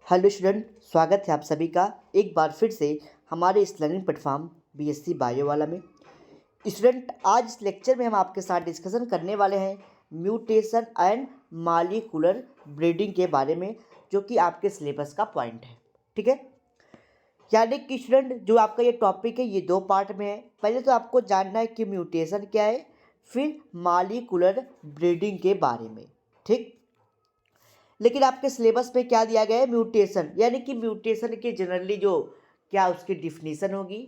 Hello student, स्वागत है आप सभी का एक बार फिर से हमारे इस लर्निंग प्लेटफॉर्म बीएससी बायो वाला में। स्टूडेंट, आज इस लेक्चर में हम आपके साथ डिस्कशन करने वाले हैं म्यूटेशन एंड मॉलिक्यूलर ब्रीडिंग के बारे में, जो कि आपके सिलेबस का पॉइंट है। ठीक है, यानी कि स्टूडेंट जो आपका ये टॉपिक है ये दो पार्ट में है। पहले तो आपको जानना है कि म्यूटेशन क्या है, फिर मॉलिक्यूलर ब्रीडिंग के बारे में। ठीक, लेकिन आपके सिलेबस में क्या दिया गया है, म्यूटेशन, यानी कि म्यूटेशन के जनरली जो क्या उसकी डिफिनीशन होगी,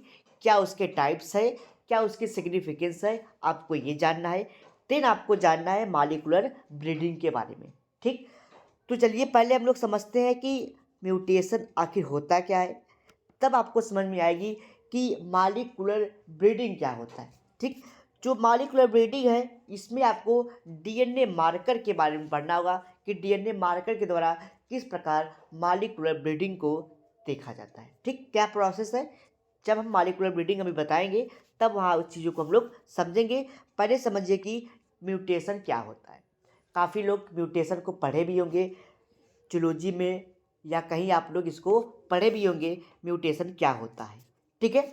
क्या उसके टाइप्स है, क्या उसकी सिग्निफिकेंस है, आपको ये जानना है। देन आपको जानना है मॉलिक्यूलर ब्रीडिंग के बारे में। ठीक, तो चलिए पहले हम लोग समझते हैं कि म्यूटेशन आखिर होता क्या है, तब आपको समझ में आएगी कि मॉलिक्यूलर ब्रीडिंग क्या होता है। ठीक, जो मॉलिक्यूलर ब्रीडिंग है इसमें आपको डीएनए मार्कर के बारे में पढ़ना होगा कि डीएनए मार्कर के द्वारा किस प्रकार मॉलिक्यूलर ब्रीडिंग को देखा जाता है। ठीक, क्या प्रोसेस है, जब हम मॉलिक्यूलर ब्रीडिंग अभी बताएंगे तब वहाँ उस चीज़ों को हम लोग समझेंगे। पहले समझिए कि म्यूटेशन क्या होता है। काफ़ी लोग म्यूटेशन को पढ़े भी होंगे जूलॉजी में, या कहीं आप लोग इसको पढ़े भी होंगे म्यूटेशन क्या होता है। ठीक है,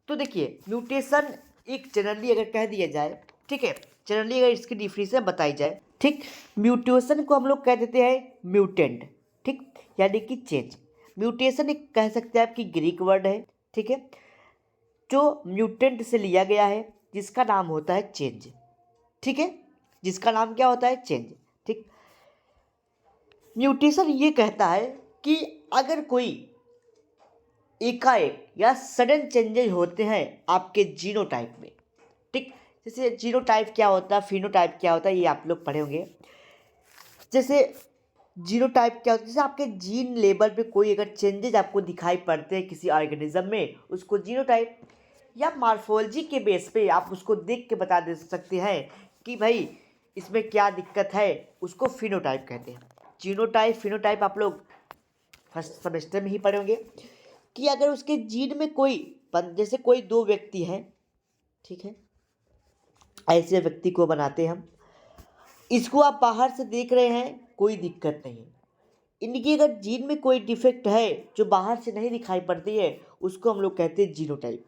तो देखिए म्यूटेशन एक जनरली अगर कह दिया जाए, ठीक है, जनरली अगर इसकी डिफिनीशन बताई जाए, ठीक, म्यूटेशन को हम लोग कह देते हैं म्यूटेंट। ठीक, यानी कि चेंज। म्यूटेशन एक कह सकते हैं आपकी ग्रीक वर्ड है, ठीक है, जो म्यूटेंट से लिया गया है, जिसका नाम होता है चेंज। ठीक है, जिसका नाम क्या होता है, चेंज। ठीक, म्यूटेशन ये कहता है कि अगर कोई एकाएक या सडन चेंजेस होते हैं आपके जीनोटाइप में। ठीक, जैसे जीनोटाइप क्या होता है, फिनोटाइप क्या होता है, ये आप लोग पढ़े होंगे। जैसे जीनोटाइप क्या होता है, जैसे आपके जीन लेवल पे कोई अगर चेंजेस आपको दिखाई पड़ते हैं किसी ऑर्गेनिज्म में, उसको जीनोटाइप या मॉर्फोलॉजी के बेस पे आप उसको देख के बता दे सकते हैं कि भाई इसमें क्या दिक्कत है, उसको फिनोटाइप कहते हैं। जीनोटाइप फिनोटाइप आप लोग फर्स्ट सेमेस्टर में ही पढ़े होंगे कि अगर उसके जीन में कोई जैसे कोई दो व्यक्ति हैं, ठीक है, ऐसे व्यक्ति को बनाते हैं हम, इसको आप बाहर से देख रहे हैं, कोई दिक्कत नहीं है। इनकी अगर जीन में कोई डिफेक्ट है जो बाहर से नहीं दिखाई पड़ती है, उसको हम लोग कहते हैं जीनोटाइप।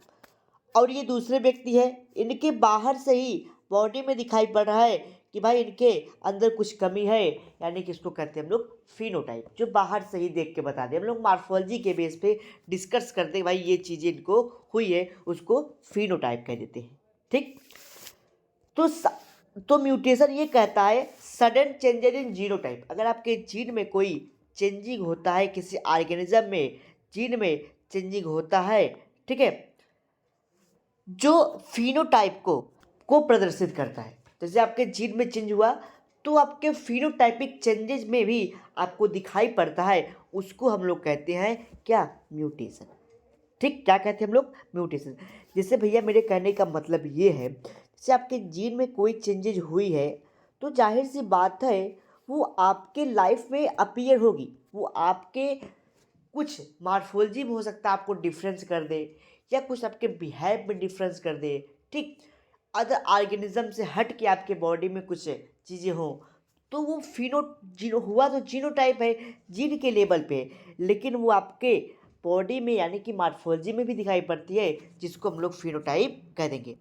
और ये दूसरे व्यक्ति है, इनके बाहर से ही बॉडी में दिखाई पड़ रहा है कि भाई इनके अंदर कुछ कमी है, यानी कि इसको कहते हैं हम लोग फिनोटाइप, जो बाहर से ही देख के बता दें। हम लोग मॉर्फोलॉजी के बेस पे डिस्कस करते हैं भाई ये चीज़ें इनको हुई है, उसको फिनोटाइप कह देते हैं। ठीक, तो तो म्यूटेशन ये कहता है सडन चेंजेस इन जीनोटाइप। अगर आपके जीन में कोई चेंजिंग होता है, किसी ऑर्गेनिज्म में जीन में चेंजिंग होता है, ठीक है, जो फिनोटाइप को प्रदर्शित करता है। जैसे आपके जीन में चेंज हुआ तो आपके फिनोटाइपिक चेंजेस में भी आपको दिखाई पड़ता है, उसको हम लोग कहते हैं क्या, म्यूटेशन। ठीक, क्या कहते हैं हम लोग, म्यूटेशन। जैसे भैया मेरे कहने का मतलब ये है, जैसे आपके जीन में कोई चेंजेज हुई है तो जाहिर सी बात है वो आपके लाइफ में अपीयर होगी, वो आपके कुछ मॉर्फोलॉजी में हो सकता है आपको डिफरेंस कर दे, या कुछ आपके बिहेव में डिफरेंस कर दे। ठीक, अदर ऑर्गेनिज्म से हट के आपके बॉडी में कुछ चीज़ें हों, तो वो फिनो जीनो हुआ तो जीनोटाइप है, जीन के लेवल पे, लेकिन वो आपके बॉडी में यानी कि मॉर्फोलॉजी में भी दिखाई पड़ती है, जिसको हम लोग फिनोटाइप कह देंगे।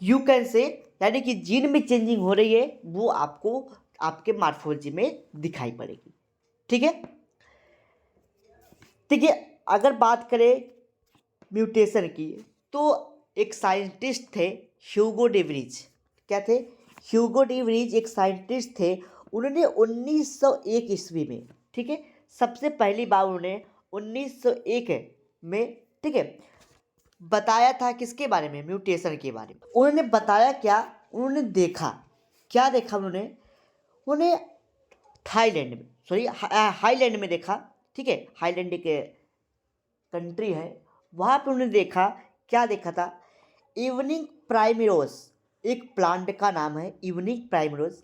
यू कैन से, यानी कि जीन में चेंजिंग हो रही है वो आपको आपके मॉर्फोलॉजी में दिखाई पड़ेगी। ठीक है, देखिए अगर बात करें म्यूटेशन की, तो एक साइंटिस्ट थे ह्यूगो डेवरीज। क्या थे, ह्यूगो डेवरीज एक साइंटिस्ट थे। उन्होंने 1901 ईस्वी में, ठीक है, सबसे पहली बार उन्होंने 1901 में, ठीक है, बताया था किसके बारे में, म्यूटेशन के बारे में। उन्होंने बताया क्या, उन्होंने देखा, क्या देखा उन्होंने थाईलैंड में, सॉरी हाईलैंड में देखा। ठीक है, हाईलैंड के कंट्री है, वहाँ पे उन्होंने देखा, क्या देखा था, इवनिंग प्राइमरोस, एक प्लांट का नाम है इवनिंग प्राइमरोस,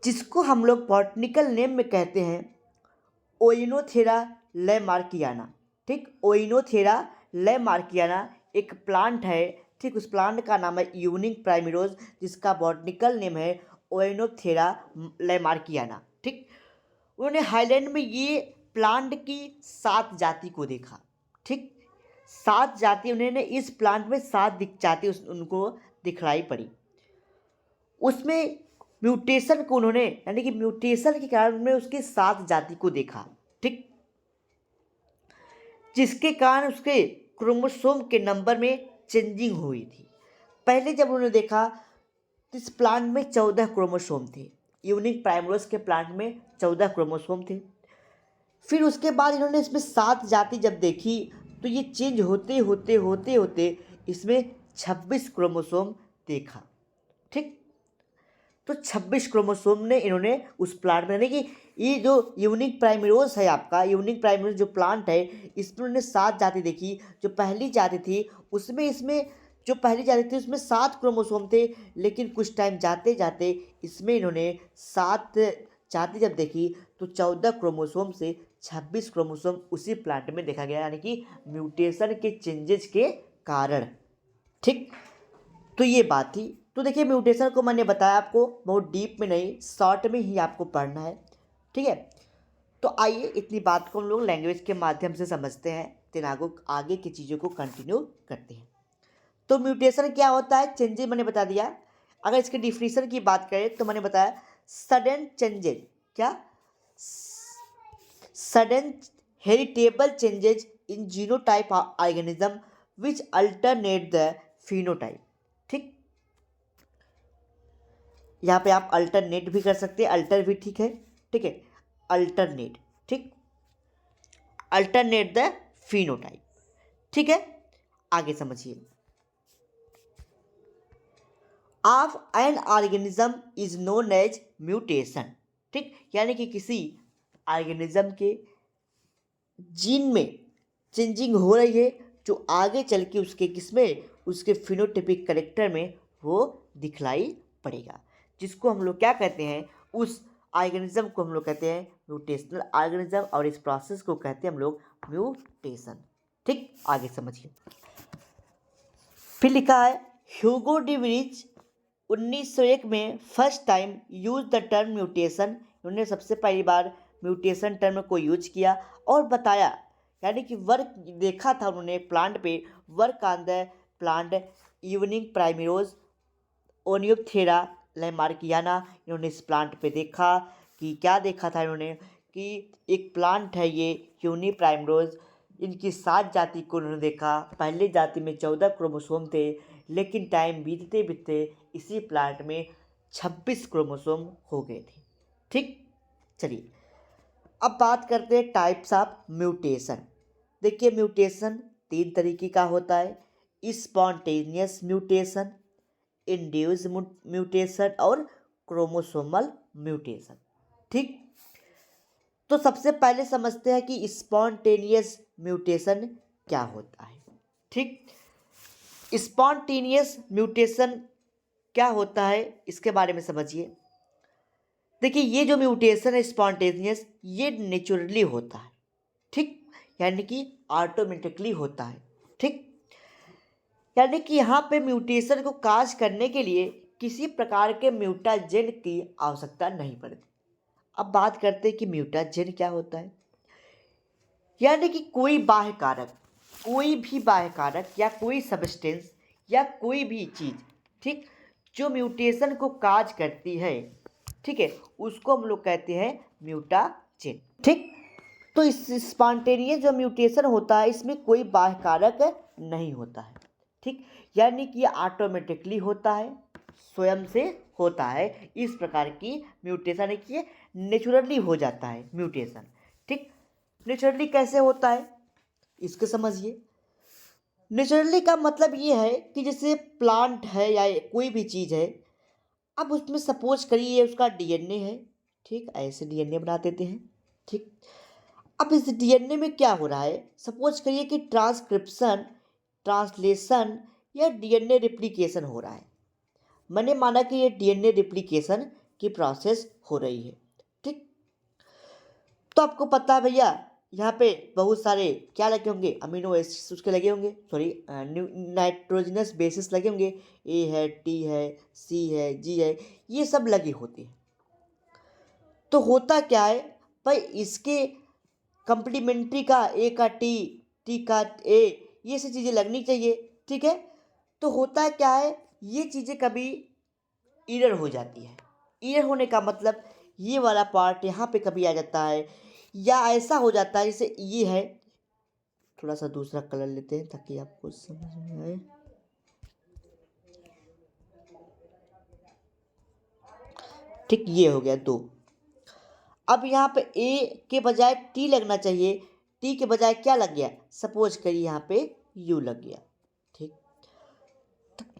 जिसको हम लोग बॉटनिकल नेम में कहते हैं ओइनोथेरा लैमार्कियाना। ठीक, ओइनोथेरा लैमार्कियाना एक प्लांट है। ठीक, उस प्लांट का नाम है इवनिंग प्राइमरोस, जिसका बॉटनिकल नेम है ओइनोथेरा लैमार्कियाना। ठीक, उन्होंने हाईलैंड में ये प्लांट की 7 जाति को देखा। ठीक, 7 जाति उन्होंने इस प्लांट में 7 जाति उनको दिखलाई पड़ी। उसमें म्यूटेशन को उन्होंने, यानी कि म्यूटेशन के कारण उन्होंने उसकी 7 जाति को देखा। ठीक, जिसके कारण उसके क्रोमोसोम के नंबर में चेंजिंग हुई थी। पहले जब उन्होंने देखा तो इस प्लांट में 14 क्रोमोसोम थे। यूनिक प्राइमरोज के प्लांट में 14 क्रोमोसोम थे। फिर उसके बाद इन्होंने इसमें 7 जाति जब देखी तो ये चेंज होते होते होते होते इसमें 26 क्रोमोसोम देखा। ठीक, तो 26 क्रोमोसोम ने इन्होंने उस प्लांट में, यानी कि ये जो यूनिक प्राइमरोज है आपका, यूनिक प्राइमरोज जो प्लांट है, इसमें उन्होंने 7 जाति देखी। जो पहली जाति थी उसमें जो पहली जाति थी उसमें 7 क्रोमोसोम थे, लेकिन कुछ टाइम जाते जाते इसमें इन्होंने 7 जाति जब देखी तो 14 क्रोमोसोम से 26 क्रोमोसोम उसी प्लांट में देखा गया, यानी कि म्यूटेशन के चेंजेस के कारण। ठीक, तो ये बात थी। तो देखिए म्यूटेशन को मैंने बताया आपको, बहुत डीप में नहीं, शॉर्ट में ही आपको पढ़ना है। ठीक है, तो आइए इतनी बात को हम लोग लैंग्वेज के माध्यम से समझते हैं, फिर आगे की चीज़ों को कंटिन्यू करते हैं। तो म्यूटेशन क्या होता है, चेंजेस मैंने बता दिया। अगर इसके डिफिनीशन की बात करें तो मैंने बताया सडन चेंजेस, क्या sudden heritable changes in genotype organism which alternate the phenotype. ठीक, यहाँ पे आप अल्टरनेट भी कर सकते हैं, अल्टर भी ठीक है। ठीक है, अल्टरनेट, ठीक, अल्टरनेट द फिनोटाइप। ठीक है, आगे समझिए। Of an organism is known as mutation. ठीक, यानी कि किसी ऑर्गेनिज्म के जीन में चेंजिंग हो रही है जो आगे चल के उसके किसमें, उसके फिनोटाइपिक कैरेक्टर में वो दिखलाई पड़ेगा, जिसको हम लोग क्या कहते हैं, उस ऑर्गेनिज्म को हम लोग कहते हैं म्यूटेशनल ऑर्गेनिज्म, और इस प्रोसेस को कहते हैं हम लोग म्यूटेशन। ठीक, आगे समझिए। फिर लिखा है ह्यूगो डी व्रीज 1901 में first time use the term mutation. उन्होंने सबसे पहली बार म्यूटेशन टर्म को यूज किया और बताया, यानी कि वर्क देखा था उन्होंने प्लांट पे, work on the plant unique primrose Oenothera lamarckiana. इन्होंने इस प्लांट पे देखा कि क्या देखा था इन्होंने, कि एक प्लांट है ये यूनी प्राइमरोज, इनकी 7 जाति को उन्होंने देखा। पहली जाति में 14 क्रोमोसोम थे, लेकिन टाइम बीतते बीतते इसी प्लांट में 26 क्रोमोसोम हो गए थे। ठीक, चलिए अब बात करते हैं टाइप्स ऑफ म्यूटेशन। देखिए म्यूटेशन 3 तरीके का होता है, स्पॉन्टेनियस म्यूटेशन, इंड्यूस म्यूटेशन और क्रोमोसोमल म्यूटेशन। ठीक, तो सबसे पहले समझते हैं कि स्पॉन्टेनियस म्यूटेशन क्या होता है। ठीक, स्पॉन्टेनियस म्यूटेशन क्या होता है इसके बारे में समझिए। देखिए ये जो म्यूटेशन है स्पॉन्टेनियस, ये नेचुरली होता है। ठीक, यानी कि ऑटोमेटिकली होता है। ठीक, यानी कि यहाँ पे म्यूटेशन को काज करने के लिए किसी प्रकार के म्यूटाजेन की आवश्यकता नहीं पड़ती। अब बात करते हैं कि म्यूटाजेन क्या होता है। यानी कि कोई बाह्य कारक, कोई भी बाह्य कारक या कोई सब्सटेंस या कोई भी चीज़, ठीक, जो म्यूटेशन को काज करती है, ठीक है, उसको हम लोग कहते हैं म्यूटाजेन। ठीक, तो इस स्पॉन्टेनियस जो म्यूटेशन होता है इसमें कोई बाह्य कारक नहीं होता है। ठीक, यानी कि ये ऑटोमेटिकली होता है, स्वयं से होता है। इस प्रकार की म्यूटेशन है कि ये नेचुरली हो जाता है म्यूटेशन। ठीक, नेचुरली कैसे होता है इसको समझिए। नेचुरली का मतलब ये है कि जैसे प्लांट है या कोई भी चीज़ है, अब उसमें सपोज करिए उसका डीएनए है। ठीक, ऐसे डीएनए बना देते हैं। ठीक, अब इस डीएनए में क्या हो रहा है, सपोज करिए कि ट्रांसक्रिप्शन, ट्रांसलेशन या डीएनए रिप्लिकेशन हो रहा है। मैंने माना कि ये डीएनए रिप्लिकेशन की प्रोसेस हो रही है। ठीक, तो आपको पता है भैया यहाँ पे बहुत सारे क्या लगे होंगे, अमीनो एसिड्स उसके लगे होंगे, सॉरी नाइट्रोजनस बेसिस लगे होंगे, ए है, टी है, सी है, जी है, ये सब लगे होते हैं। तो होता क्या है भाई, इसके कंप्लीमेंट्री का ए का टी, टी का ए, ये सब चीज़ें लगनी चाहिए। ठीक है, तो होता है क्या है, ये चीज़ें कभी इरर हो जाती है। इरर होने का मतलब ये वाला पार्ट यहाँ पे कभी आ जाता है, या ऐसा हो जाता है जैसे ये है, थोड़ा सा दूसरा कलर लेते हैं ताकि आपको समझ में आए। ठीक, ये हो गया 2। अब यहाँ पे ए के बजाय टी लगना चाहिए, टी के बजाय क्या लग गया, सपोज करिए यहाँ पे यू लग गया। ठीक,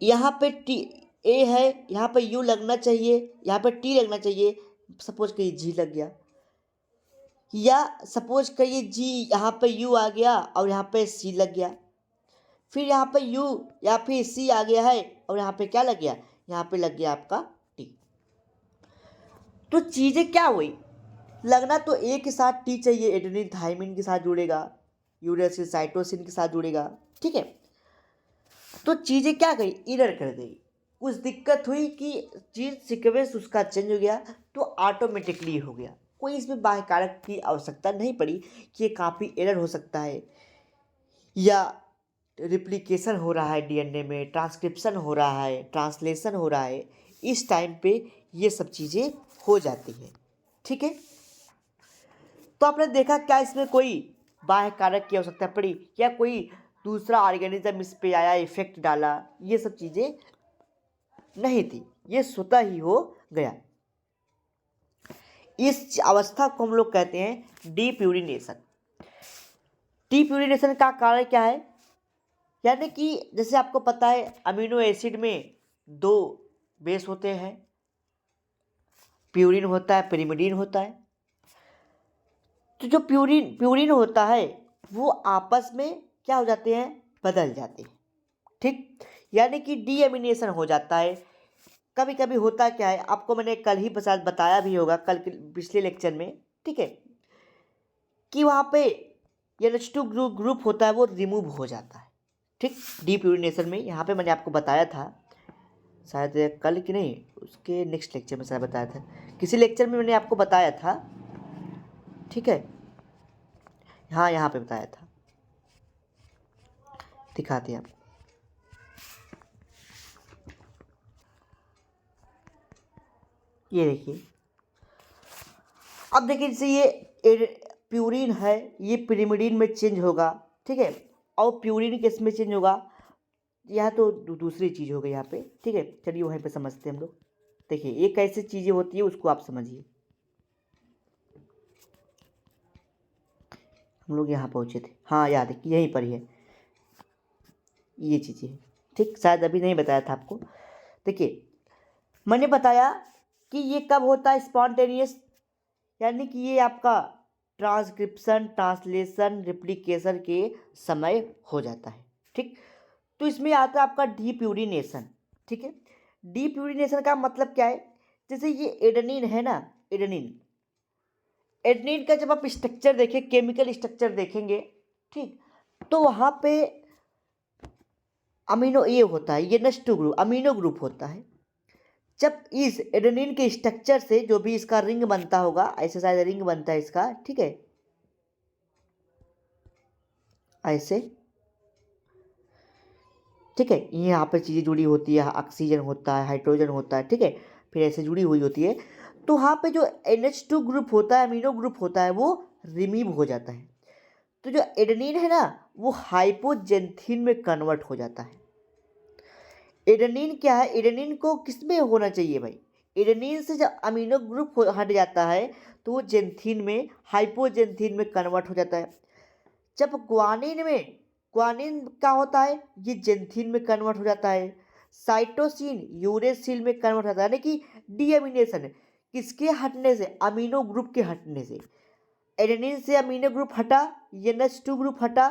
यहाँ पे टी ए है, यहाँ पे यू लगना चाहिए, यहाँ पे टी लगना चाहिए, सपोज करिए जी लग गया। या सपोज करिए जी, यहाँ पे यू आ गया और यहाँ पे सी लग गया। फिर यहाँ पे यू या फिर सी आ गया है और यहाँ पे क्या लग गया, यहाँ पे लग गया आपका टी। तो चीज़ें क्या हुई, लगना तो ए के साथ टी चाहिए, एडेनिन थाइमिन के साथ जुड़ेगा, यूरेसिल साइटोसिन के साथ जुड़ेगा। ठीक है, तो चीज़ें क्या गई, इरर कर गई, कुछ दिक्कत हुई कि चीज सीक्वेंस उसका चेंज हो गया, तो ऑटोमेटिकली हो गया, कोई इसमें बाह्य कारक की आवश्यकता नहीं पड़ी कि ये काफ़ी एरर हो सकता है, या रिप्लिकेशन हो रहा है डीएनए में, ट्रांसक्रिप्शन हो रहा है, ट्रांसलेशन हो रहा है, इस टाइम पे ये सब चीज़ें हो जाती है। ठीक है, तो आपने देखा क्या इसमें कोई बाह्य कारक की आवश्यकता पड़ी, या कोई दूसरा ऑर्गेनिज्म इस पे आया, इफेक्ट डाला, ये सब चीज़ें नहीं थी, ये स्वतः ही हो गया। इस अवस्था को हम लोग कहते हैं डीप्यूरिनेशन। डीप्यूरिनेशन का कारण क्या है, यानी कि जैसे आपको पता है अमीनो एसिड में 2 बेस होते हैं, प्यूरिन होता है, पिरिमिडीन होता है। तो जो प्यूरिन होता है वो आपस में क्या हो जाते हैं, बदल जाते हैं। ठीक, यानी कि डीएमिनेशन हो जाता है। कभी कभी होता क्या है, आपको मैंने कल ही बताया भी होगा, कल के पिछले लेक्चर में। ठीक है, कि वहाँ पे NH2 ग्रुप होता है वो रिमूव हो जाता है। ठीक, डीप्यूरिनेशन में यहाँ पे मैंने आपको बताया था, शायद कल की नहीं, उसके नेक्स्ट लेक्चर में शायद बताया था, किसी लेक्चर में मैंने आपको बताया था। ठीक है, हाँ यहाँ पे बताया था, दिखाते हैं आपको। ये देखिए, अब देखिए जैसे ये प्यूरिन है, ये पिरिमिडीन में चेंज होगा। ठीक है, और प्यूरिन किस में चेंज होगा, यह तो दूसरी चीज़ हो गई यहाँ पे। ठीक है, चलिए वहीं पे समझते हैं हम लोग। देखिए ये कैसे चीज़ें होती है उसको आप समझिए। हम लोग यहाँ पहुँचे थे, हाँ याद है कि यहीं पर ही है ये चीज़ें। ठीक, शायद अभी नहीं बताया था आपको। देखिए मैंने बताया कि ये कब होता है, स्पॉन्टेनियस, यानी कि ये आपका ट्रांसक्रिप्शन, ट्रांसलेशन, रिप्लिकेशन के समय हो जाता है। ठीक, तो इसमें आता है आपका डीप्यूरिनेशन। ठीक है, डीप्यूरिनेशन का मतलब क्या है, जैसे ये एडेनिन है ना, एडेनिन का जब आप स्ट्रक्चर देखें, केमिकल स्ट्रक्चर देखेंगे, ठीक, तो वहाँ पे अमीनो ए होता है, ये NH2 ग्रुप अमीनो ग्रुप होता है। जब इस एडेनिन के स्ट्रक्चर से जो भी इसका रिंग बनता होगा, ऐसे शायद रिंग बनता है इसका, ठीक है, ऐसे, ठीक है, यहाँ पे चीज़ें जुड़ी होती है, ऑक्सीजन होता है, हाइड्रोजन होता है। ठीक है, फिर ऐसे जुड़ी हुई होती है, तो वहाँ पे जो NH2 ग्रुप होता है, अमीनो ग्रुप होता है, वो रिमूव हो जाता है। तो जो एडेनिन है ना, वो हाइपोजेंथीन में कन्वर्ट हो जाता है। एडेनिन क्या है, एडेनिन को किस में होना चाहिए भाई, एडेनिन से जब अमीनो ग्रुप हट जाता है तो वो जेंथीन में, हाइपोजेंथीन में कन्वर्ट हो जाता है। जब ग्वानिन क्या होता है, ये जेंथीन में कन्वर्ट हो जाता है। साइटोसिन यूरेसिल में कन्वर्ट होता है, यानी कि डीएमिनेशन किसके हटने से, अमीनो ग्रुप के हटने से। एडेनिन से अमीनो ग्रुप हटा, NH2 ग्रुप हटा,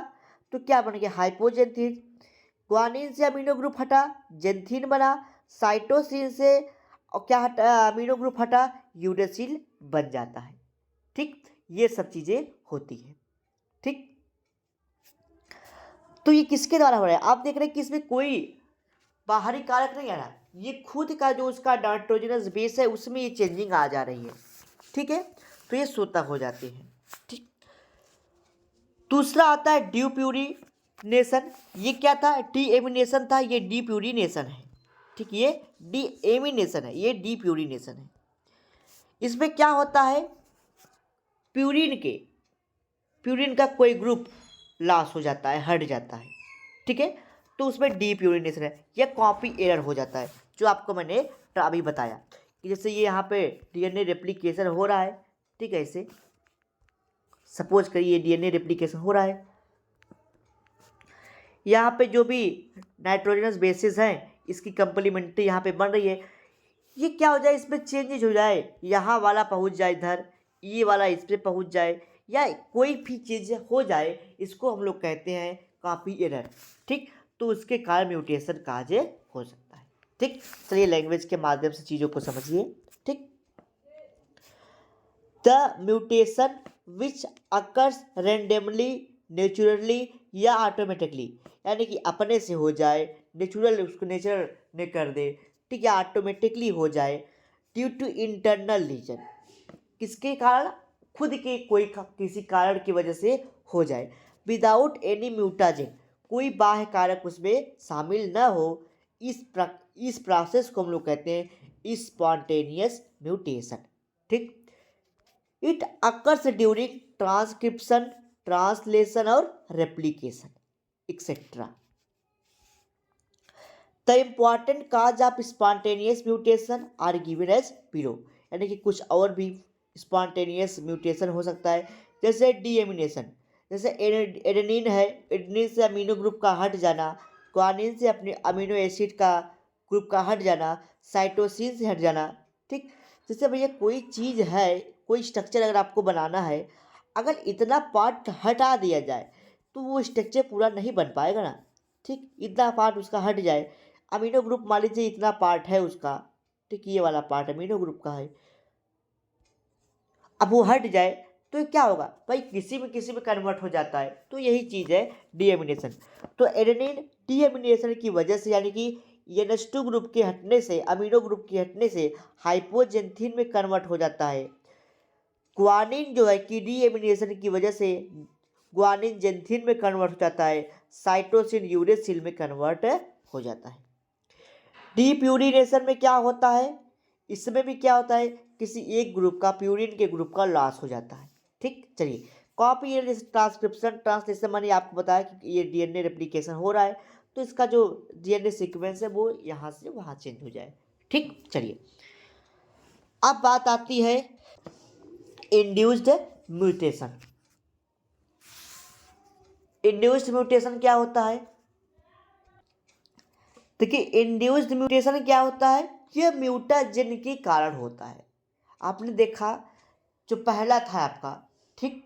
तो क्या बन गया, हाइपोजेंथीन। ग्वानिन से अमीनो ग्रुप हटा, जेंथीन बना। साइटोसिन से और क्या हटा, अमीनो ग्रुप हटा, यूरेसिल बन जाता है। ठीक, ये सब चीज़ें होती हैं। ठीक, तो ये किसके द्वारा हो रहा है, आप देख रहे हैं कि इसमें कोई बाहरी कारक नहीं आ रहा, ये खुद का जो उसका नाइट्रोजनस बेस है उसमें ये चेंजिंग आ जा रही है। ठीक है, तो ये स्वतः हो जाते हैं। ठीक, दूसरा आता है ड्यूप्यूरिनेशन। ये क्या था? डीएमिनेशन था, ये डीप्यूरिनेशन है। ठीक, ये डीएमिनेशन है, ये डीप्यूरिनेशन है। इसमें क्या होता है? प्यूरिन का कोई ग्रुप लॉस हो जाता है, हट जाता है। ठीक है, तो उसमें डीप्यूरिनेशन है, या कॉपी एरर हो जाता है, जो आपको मैंने अभी बताया कि जैसे ये यहाँ पे डीएनए रेप्लिकेशन हो रहा है। ठीक है, ऐसे सपोज करिए डीएनए रेप्लिकेशन हो रहा है, यहाँ पे जो भी नाइट्रोजनस बेसिस हैं इसकी कंप्लीमेंट्री यहाँ पे बन रही है। ये क्या हो जाए, इसमें चेंजेज हो जाए, यहाँ वाला पहुँच जाए इधर, ये वाला इस पर पहुँच जाए, या कोई भी चीज़ हो जाए, इसको हम लोग कहते हैं कॉपी एरर। ठीक, तो उसके कारण म्यूटेशन काज हो सकता है। ठीक, चलिए लैंग्वेज के माध्यम से चीज़ों को समझिए। ठीक, the mutation which occurs randomly, naturally या ऑटोमेटिकली, यानी कि अपने से हो जाए, नेचुरल उसको नेचर ने कर दे, ठीक है, ऑटोमेटिकली हो जाए, ड्यू टू इंटरनल रीजन, किसके कारण? खुद के कोई किसी कारण की वजह से हो जाए, विदाउट एनी म्यूटाजेन, कोई बाह्य कारक उसमें शामिल न हो। इस प्रोसेस को हम लोग कहते हैं स्पॉन्टेनियस म्यूटेशन। ठीक, it occurs during transcription, translation और replication et cetera. The important cause of spontaneous mutation are given as below, यानी कि कुछ और भी स्पॉन्टेनियस म्यूटेशन हो सकता है, जैसे डीएमिनेशन, जैसे एडेनिन है, एडेनिन से अमीनो ग्रुप का हट जाना, ग्वानिन से अपने अमीनो एसिड का ग्रुप का हट जाना, साइटोसिन से हट जाना। ठीक, जैसे भैया कोई चीज़ है, कोई स्ट्रक्चर अगर आपको बनाना है, अगर इतना पार्ट हटा दिया जाए तो वो स्ट्रक्चर पूरा नहीं बन पाएगा ना। ठीक, इतना पार्ट उसका हट जाए, अमीनो ग्रुप मान लीजिए इतना पार्ट है उसका, ठीक, ये वाला पार्ट अमीनो ग्रुप का है, अब वो हट जाए तो क्या होगा भाई, किसी में कन्वर्ट हो जाता है, तो यही चीज़ है डीएमिनेशन। तो एडेनिन डीएमिनेशन की वजह से, यानी कि NH2 ग्रुप के हटने से, अमीनो ग्रुप के हटने से हाइपोजेंथीन में कन्वर्ट हो जाता है। ग्वानिन जो है कि डीएमिनेशन की वजह से ग्वानिन जेंथीन में कन्वर्ट हो जाता है, साइटोसिन यूरेसिल में कन्वर्ट हो जाता है। डीप्यूरिनेशन में क्या होता है? इसमें भी क्या होता है, किसी एक ग्रुप का, प्यूरिन के ग्रुप का लॉस हो जाता है। ठीक, चलिए कॉपी ट्रांसक्रिप्शन, ट्रांसलेशन मैंने आपको बताया कि ये डीएनए रेप्लिकेशन हो रहा है, तो इसका जो डीएनए सीक्वेंस है वो यहाँ से वहाँ चेंज हो जाए। ठीक, चलिए अब बात आती है इंड्यूस्ड म्यूटेशन। इंड्यूस्ड म्यूटेशन क्या होता है? देखिए इंड्यूस्ड म्यूटेशन क्या होता है, यह म्यूटाजेन के कारण होता है। आपने देखा जो पहला था आपका, ठीक,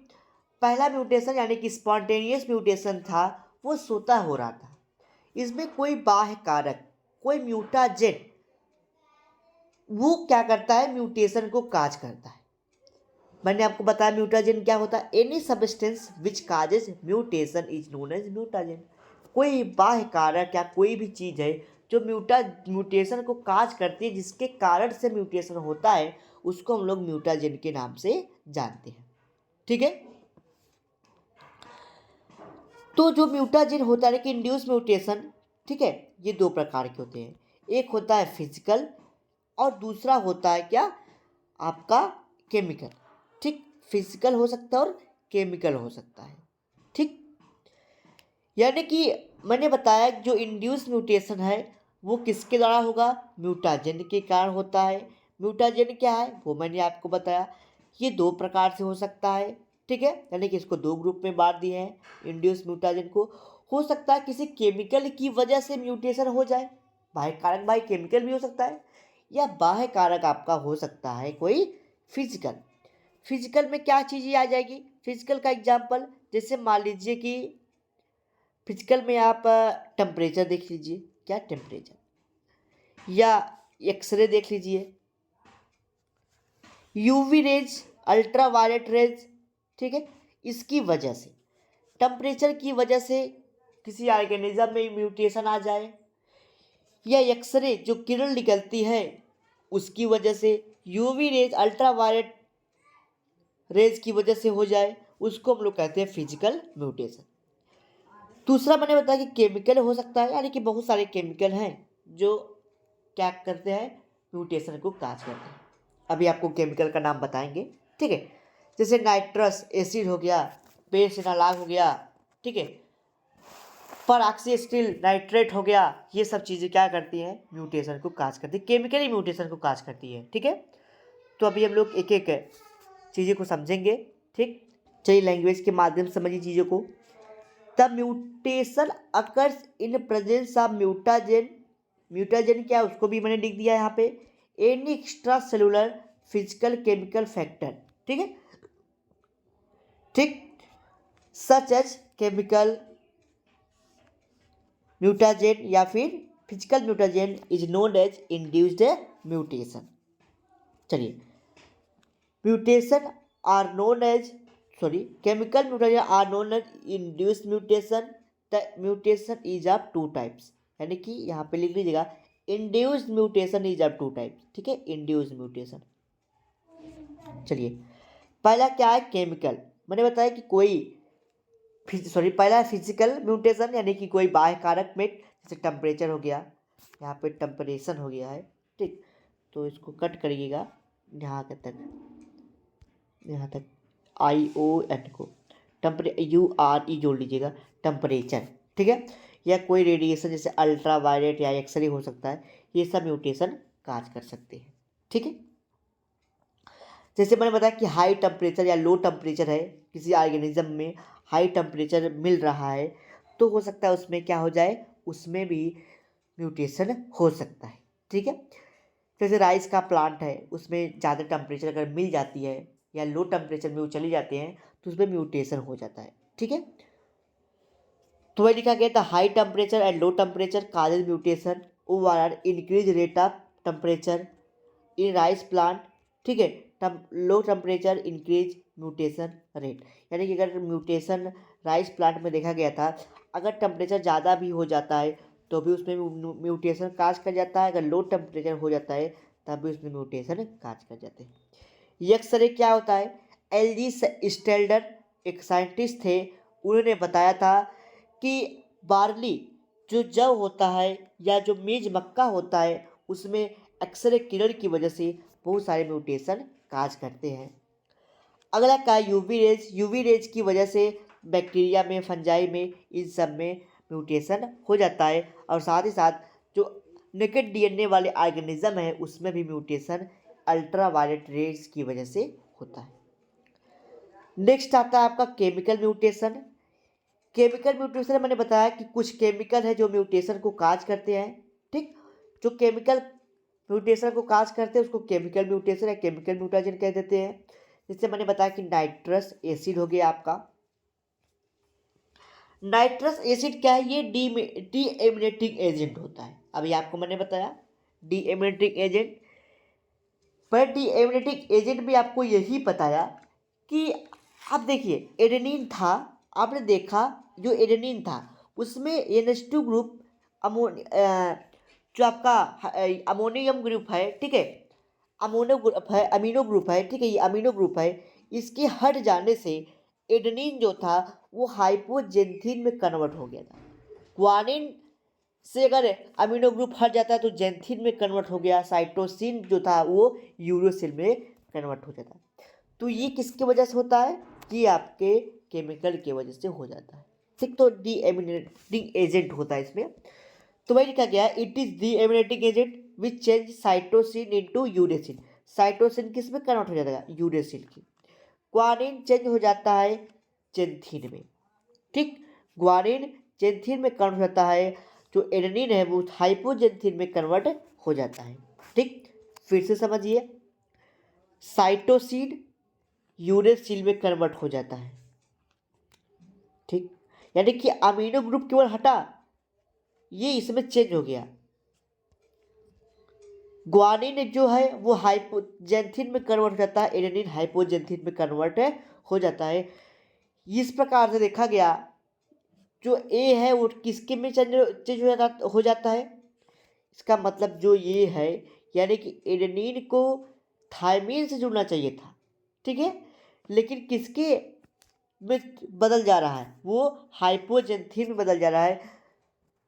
पहला म्यूटेशन यानी कि स्पॉन्टेनियस म्यूटेशन था, वो स्वतः हो रहा था, इसमें कोई बाह्य कारक, कोई म्यूटाजेन वो क्या करता है, म्यूटेशन को काज करता है। मैंने आपको बताया म्यूटाजेन क्या होता है, any substance which causes mutation is known as mutagen. कोई बाह्य कारक या कोई भी चीज़ है जो म्यूटेशन को काज करती है, जिसके कारण से म्यूटेशन होता है, उसको हम लोग म्यूटाजेन के नाम से जानते हैं। ठीक है, तो जो म्यूटाजेन होता है कि इंड्यूस म्यूटेशन, ठीक है, ये दो प्रकार के होते हैं, एक होता है फिजिकल और दूसरा होता है क्या, आपका केमिकल। ठीक, फिजिकल हो सकता है और केमिकल हो सकता है। ठीक, यानी कि मैंने बताया जो इंड्यूस म्यूटेशन है वो किसके द्वारा होगा, म्यूटाजेन के कारण होता है। म्यूटाजेन क्या है वो मैंने आपको बताया, ये दो प्रकार से हो सकता है। ठीक है, यानी कि इसको दो ग्रुप में बांट दिए हैं इंड्यूस म्यूटाजेन को। हो सकता है किसी केमिकल की वजह से म्यूटेशन हो जाए, बाह्य कारक, बाह्य केमिकल भी हो सकता है, या बाह्य कारक आपका हो सकता है कोई फिजिकल। फिजिकल में क्या चीज़ें आ जाएगी, फिजिकल का एग्जाम्पल जैसे मान लीजिए कि फिजिकल में आप टेम्परेचर देख लीजिए, क्या टेम्परेचर, या एक्सरे देख लीजिए, UV rays, ultraviolet rays. ठीक है, इसकी वजह से, टेम्परेचर की वजह से किसी ऑर्गेनिज्म में म्यूटेशन आ जाए, या एक्सरे जो किरण निकलती है उसकी वजह से, UV rays, ultraviolet rays की वजह से हो जाए, उसको हम लोग कहते हैं फिजिकल म्यूटेशन। दूसरा मैंने बताया कि केमिकल हो सकता है, यानी कि बहुत सारे केमिकल हैं जो क्या करते हैं, म्यूटेशन को काज करते हैं। अभी आपको केमिकल का नाम बताएंगे, ठीक है। जैसे नाइट्रस एसिड हो गया, पेंसिनालाग हो गया, ठीक है, परऑक्सीस्टिल नाइट्रेट हो गया, ये सब चीज़ें क्या करती हैं, म्यूटेशन को काज करती है, केमिकली म्यूटेशन को काज करती है, ठीक है। तो अभी हम लोग एक एक चीज़ों को समझेंगे, ठीक। चलिए लैंग्वेज के माध्यम से समझिए चीज़ों को। The mutation occurs in presence of mutagen, mutagen क्या है उसको भी मैंने लिख दिया यहाँ पे, any extra cellular physical chemical factor, ठीक है, ठीक, सच एज केमिकल म्यूटाजेन या फिर physical mutagen is known as induced mutation. चलिए, mutation are known as chemical mutation are known as induced mutation. The mutation is of two types, यानी कि यहाँ पे लिख लीजिएगा induced mutation is of two types, ठीक है, induced mutation। चलिए, पहला क्या है, केमिकल, मैंने बताया कि कोई पहला है फिजिकल म्यूटेशन, यानी कि कोई बाह्य कारक में, जैसे टेम्परेचर हो गया, यहाँ पे टेम्परेशन हो गया है, ठीक, तो इसको कट करिएगा यहाँ तक ION को URE जोड़ लीजिएगा, टेम्परेचर, ठीक है, या कोई रेडिएशन जैसे अल्ट्रा वायलेट या एक्सरे हो सकता है, ये सब म्यूटेशन काज कर सकते हैं, ठीक है। जैसे मैंने बताया कि हाई टेम्परेचर या लो टेम्परेचर है, किसी ऑर्गेनिज्म में हाई टेम्परेचर मिल रहा है, तो हो सकता है उसमें क्या हो जाए, उसमें भी म्यूटेशन हो सकता है, ठीक है। जैसे राइस का प्लांट है, उसमें ज़्यादा टेम्परेचर अगर मिल जाती है या लो टेम्परेचर में वो चली जाते हैं, तो उसमें म्यूटेशन हो जाता है, ठीक है। तो वही लिखा गया था, high temperature and low temperature causes mutation over increase rate of temperature in rice plant, ठीक है। Low temperature increase mutation rate, यानी कि अगर म्यूटेशन राइस प्लांट में देखा गया था, अगर टेम्परेचर ज़्यादा भी हो जाता है तो भी उसमें म्यूटेशन काज कर जाता है, अगर लो टेम्परेचर हो जाता है तब भी उसमें म्यूटेशन काज कर जाते हैं। एक्सरे क्या होता है, LG स्टेल्डर एक साइंटिस्ट थे, उन्होंने बताया था कि बार्ली जो जव होता है या जो मेज मक्का होता है, उसमें एक्सरे किरण की वजह से बहुत सारे म्यूटेशन काज करते हैं। अगला क्या, यूवी रेज की वजह से बैक्टीरिया में, फंजाई में, इन सब में म्यूटेशन हो जाता है, और साथ ही साथ जो नेकेड DNA वाले ऑर्गेनिज्म है उसमें भी म्यूटेशन अल्ट्रा वायलेट रेज की वजह से होता है। नेक्स्ट आता है आपका केमिकल म्यूटेशन। केमिकल म्यूटेशन मैंने बताया कि कुछ केमिकल है जो म्यूटेशन को काज करते हैं, ठीक, जो केमिकल म्यूटेशन को काज करते हैं उसको केमिकल म्यूटेशन या केमिकल म्यूटाजेन कह देते हैं। जैसे मैंने बताया कि नाइट्रस एसिड हो गया आपका, नाइट्रस एसिड क्या है, ये डीएमिनेटिंग एजेंट होता है, अभी आपको मैंने बताया डीएमिनेटिंग एजेंट। पर डीएमिनेटिंग एजेंट भी आपको यही बताया कि आप देखिए एडेनिन था, आपने देखा जो एडेनिन था उसमें NH2 ग्रुप जो आपका अमोनियम ग्रुप है, ठीक है, अमोनो ग्रुप है, अमीनो ग्रुप है, ठीक है, ये अमीनो ग्रुप है, इसके हट जाने से एडेनिन जो था वो हाइपोजेंथीन में कन्वर्ट हो गया था। ग्वानिन से अगर अमीनो ग्रुप हट जाता है तो जेंथिन में कन्वर्ट हो गया, साइटोसिन जो था वो यूरोसिल में कन्वर्ट हो जाता है। तो ये किसकी वजह से होता है, ये आपके केमिकल की वजह से हो जाता है, ठीक। तो डीएमिनेटिंग एजेंट होता है इसमें, तो वही लिखा गया, it is deaminating agent which change cytosine into uracil. Cytosine किस में कन्वर्ट हो जाता है, यूरेसिल की। ग्वानिन चेंज हो जाता है जेंथिन में, ठीक, ग्वानिन जेंथिन में कन्वर्ट हो जाता है, जो एडेनिन है वो हाइपोजेंथिन में कन्वर्ट हो जाता है, ठीक। फिर से समझिए, साइटोसिन यूरेसिल में कन्वर्ट हो जाता है, ठीक, यानी कि अमीनो ग्रुप केवल हटा, ये इसमें चेंज हो गया। ग्वानिन जो है वो हाइपोजेंथिन में कन्वर्ट हो जाता है, एडेनिन हाइपोजेंथिन में कन्वर्ट हो जाता है। इस प्रकार से देखा गया जो ए है वो किसके में चेंज हो जाता है, इसका मतलब जो ये है, यानी कि एडेनिन को थायमीन से जुड़ना चाहिए था, ठीक है, लेकिन किसके में बदल जा रहा है, वो हाइपोजेंथिन में बदल जा रहा है,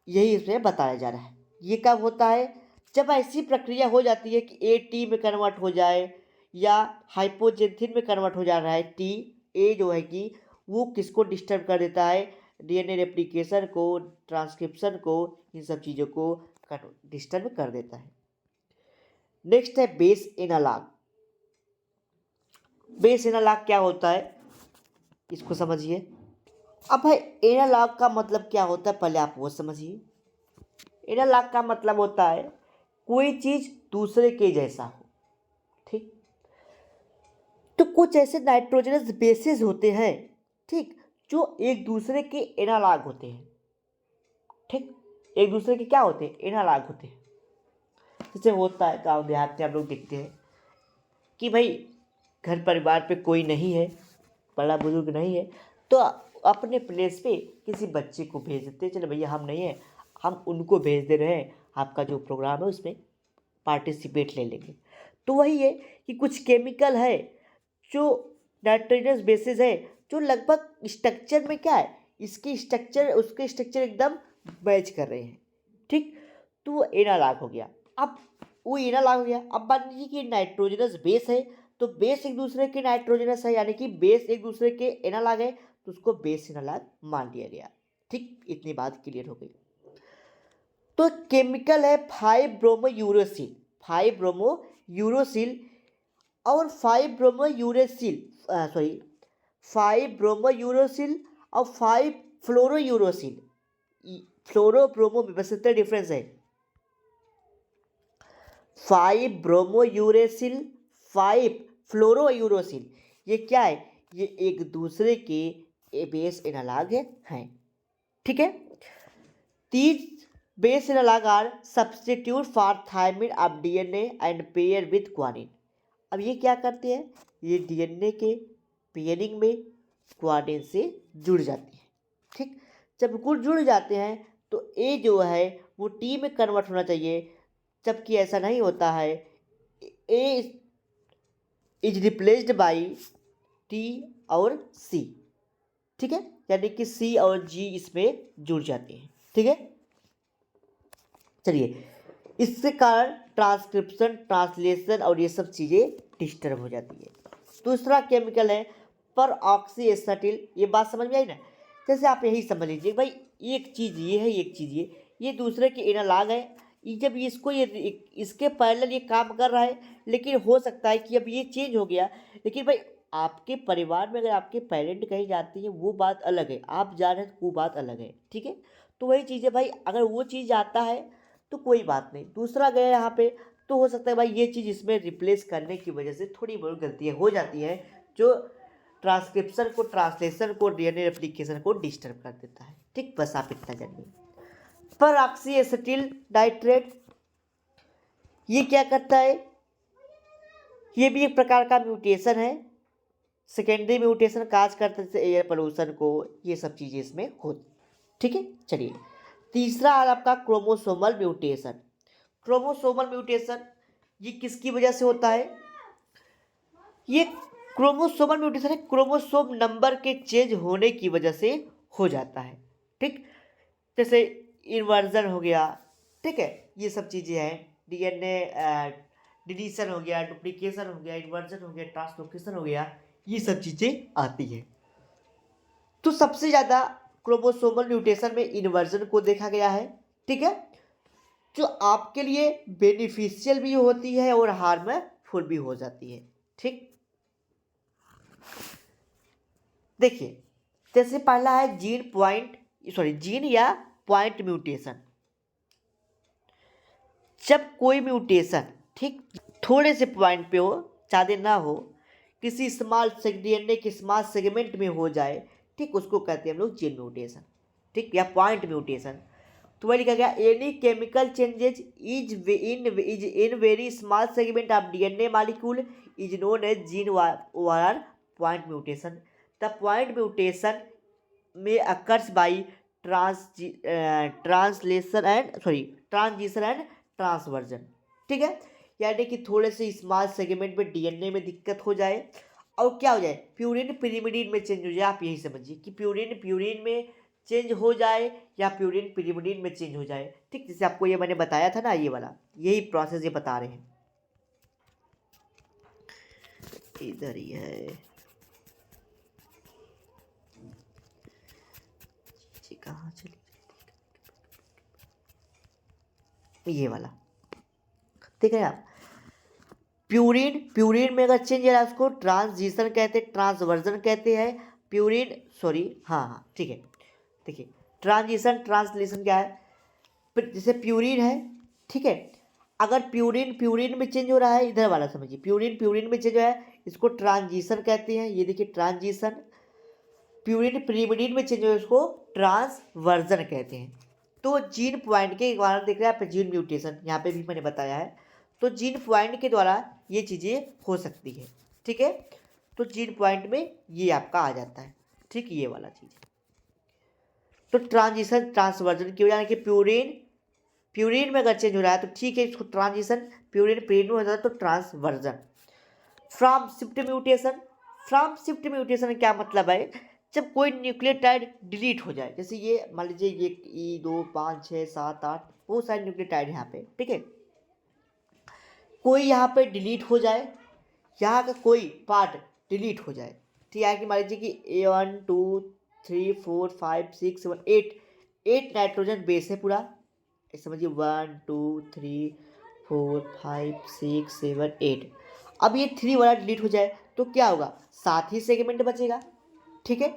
यही इसमें बताया जा रहा है। ये कब होता है? जब ऐसी प्रक्रिया हो जाती है कि ए टी में कन्वर्ट हो जाए या हाइपोजेंथिन में कन्वर्ट हो जा रहा है। टी ए जो है कि वो किसको डिस्टर्ब कर देता है? डीएनए रेप्लिकेशन को, ट्रांसक्रिप्शन को, इन सब चीज़ों को डिस्टर्ब कर देता है। नेक्स्ट है बेस एनालॉग। बेस एनालॉग क्या होता है इसको समझिए। अब भाई एनालॉग का मतलब क्या होता है पहले आप वो समझिए। एनालॉग का मतलब होता है कोई चीज दूसरे के जैसा हो, ठीक। तो कुछ ऐसे नाइट्रोजनस बेसेस होते हैं, ठीक, जो एक दूसरे के एनालॉग होते हैं, ठीक। एक दूसरे के क्या होते हैं? एनालॉग होते हैं। जैसे होता है गाँव देहात में आप लोग देखते हैं कि भाई घर परिवार पे कोई नहीं है, बड़ा बुजुर्ग नहीं है, तो अपने प्लेस पे किसी बच्चे को भेज देते हैं, चलो भैया हम नहीं है, हम उनको भेज दे रहे हैं, आपका जो प्रोग्राम है उसमें पार्टिसिपेट ले लेंगे। तो वही है कि कुछ केमिकल है जो नाइट्रोजनस बेसिस है, जो लगभग स्ट्रक्चर में क्या है, इसकी स्ट्रक्चर उसके स्ट्रक्चर एकदम मैच कर रहे हैं, ठीक। तो वो एनालॉग हो गया। अब वो एनालॉग हो गया, अब मान लीजिए कि नाइट्रोजनस बेस है, तो बेस एक दूसरे के नाइट्रोजनस है, यानी कि बेस एक दूसरे के एनालॉग है, तो उसको बेस एनालॉग मान लिया गया, ठीक। इतनी बात क्लियर हो गई। तो केमिकल है 5-ब्रोमो-यूरेसिल। 5-ब्रोमो-यूरेसिल और 5-ब्रोमो-यूरेसिल, सॉरी 5-ब्रोमो-यूरेसिल और 5-फ्लोरो-यूरेसिल। फ्लोरो ब्रोमो में बस इतना डिफरेंस है। 5-ब्रोमो-यूरेसिल, 5-फ्लोरो-यूरेसिल, ये क्या है? ये एक दूसरे के बेस एनालॉग हैं, ठीक है। These base analog are substitute for thymine of DNA and pair with guanine. अब ये क्या करते हैं? ये डीएनए के पेयरिंग में ग्वानिन से जुड़ जाती है, ठीक। जब कुछ जुड़ जाते हैं तो ए जो है वो टी में कन्वर्ट होना चाहिए, जबकि ऐसा नहीं होता है। ए इज रिप्लेस्ड बाई टी और सी, ठीक है, यानी कि सी और जी इसमें जुड़ जाते हैं, ठीक है। चलिए, इससे कारण ट्रांसक्रिप्शन, ट्रांसलेशन और ये सब चीज़ें डिस्टर्ब हो जाती है। दूसरा केमिकल है पर ऑक्सीएसिटिल। ये बात समझ में आई ना? जैसे आप यही समझ लीजिए भाई, एक चीज़ ये है, एक चीज़ ये दूसरे के एनालॉग है। जब इसको ये इसके पैरेलल ये काम कर रहा है, लेकिन हो सकता है कि अब ये चेंज हो गया। लेकिन भाई आपके परिवार में अगर आपके पेरेंट कहीं जाते हैं वो बात अलग है, आप जा रहे हैं तो वो बात अलग है, ठीक है। तो वही चीज़ है भाई, अगर वो चीज़ आता है तो कोई बात नहीं, दूसरा गया यहाँ पे, तो हो सकता है भाई ये चीज़ इसमें रिप्लेस करने की वजह से थोड़ी बहुत गलतियाँ हो जाती हैं, जो ट्रांसक्रिप्शन को, ट्रांसलेशन को, डीएनए रेप्लिकेशन को डिस्टर्ब कर देता है, ठीक। बस आप इतना जानिए। पर ऑक्सीएसिटिल नाइट्रेट ये क्या करता है? ये भी एक प्रकार का म्यूटेशन है, सेकेंडरी म्यूटेशन काज करते हैं एयर पोल्यूशन को, ये सब चीज़ें इसमें होती, ठीक है। चलिए, तीसरा है आपका क्रोमोसोमल म्यूटेशन। क्रोमोसोमल म्यूटेशन ये किसकी वजह से होता है? ये क्रोमोसोमल म्यूटेशन है, क्रोमोसोम नंबर के चेंज होने की वजह से हो जाता है, ठीक। जैसे इन्वर्जन हो गया, ठीक है, ये सब चीज़ें हैं। डीएनए डिलीशन हो गया, डुप्लीकेशन हो गया, इन्वर्जन हो गया, ट्रांसलोकेशन हो गया, ये सब चीज़ें आती हैं। तो सबसे ज़्यादा क्रोमोसोमल म्यूटेशन में इन्वर्जन को देखा गया है, ठीक है, जो आपके लिए बेनिफिशियल भी होती है और हार्मफुल भी हो जाती है, ठीक। देखिए, जैसे पहला है जीन या पॉइंट म्यूटेशन। जब कोई म्यूटेशन, ठीक, थोड़े से पॉइंट पे हो, ज़्यादा ना हो, किसी स्मॉल डीएनए के स्मॉल सेगमेंट में हो जाए, ठीक, उसको कहते हैं हम लोग जीन म्यूटेशन, ठीक, या पॉइंट म्यूटेशन। तो वही लिखा गया, any chemical changes is in very small segment of DNA molecule is known as gene और point mutation. The point mutation में occurs by transition and transversion, ठीक है, यानी कि थोड़े से स्मॉल सेगमेंट में डीएनए में दिक्कत हो जाए और क्या हो जाए, प्यूरिन पिरिमिडिन में चेंज हो जाए। आप यही समझिए कि प्यूरिन प्यूरिन में चेंज हो जाए या प्यूरिन पिरिमिडिन में चेंज हो जाए। ठीक, जैसे आपको ये मैंने बताया था ना, ये वाला यही प्रोसेस ये बता रहे हैं। इधर ही है जी, कहाँ चली, ये वाला देख रहे हैं आप। प्यूरिन प्यूरिन में अगर चेंज हो रहा है उसको ट्रांजिशन कहते हैं, ट्रांसवर्जन कहते हैं। प्यूरिन सॉरी, हाँ ठीक है। देखिए ट्रांजिशन ट्रांसलेशन क्या है, जैसे प्यूरिन है, ठीक है, अगर प्यूरिन प्यूरिन में चेंज हो रहा है, इधर वाला समझिए, प्यूरिन प्यूरिन में चेंज हो रहा है, इसको ट्रांजिशन कहते हैं। ये देखिए ट्रांजिशन। प्यूरिन प्रीमिडिन में चेंज हो रहा है, उसको ट्रांसवर्जन कहते हैं। तो जीन पॉइंट के कारण देख रहे हैं आप, जीन म्यूटेशन यहाँ पे भी मैंने बताया है। तो जीन पॉइंट के द्वारा ये चीज़ें हो सकती है, ठीक है। तो जीन पॉइंट में ये आपका आ जाता है, ठीक, ये वाला चीज़। तो ट्रांजिशन ट्रांसवर्जन की वजह, कि प्यूरिन प्यूरिन में अगर चेंज हो रहा है तो ठीक है, इसको ट्रांजिशन। प्यूरिन प्रीन में हो जाता है तो transversion. From shift mutation, from shift mutation क्या मतलब है, जब कोई न्यूक्लियोटाइड डिलीट हो जाए, जैसे ये मान लीजिए ये E2 5 6 7 8 बहुत सारे न्यूक्लियोटाइड यहाँ पे, ठीक है, कोई यहाँ पे डिलीट हो जाए, यहाँ का कोई पार्ट डिलीट हो जाए, ठीक है, कि मान लीजिए कि A1 2 3 4 5 6 7 8 नाइट्रोजन बेस है पूरा, समझिए 1 2 3 4 5 6 7 8। अब ये 3 वाला डिलीट हो जाए तो क्या होगा, 7 ही सेगमेंट बचेगा, ठीक है।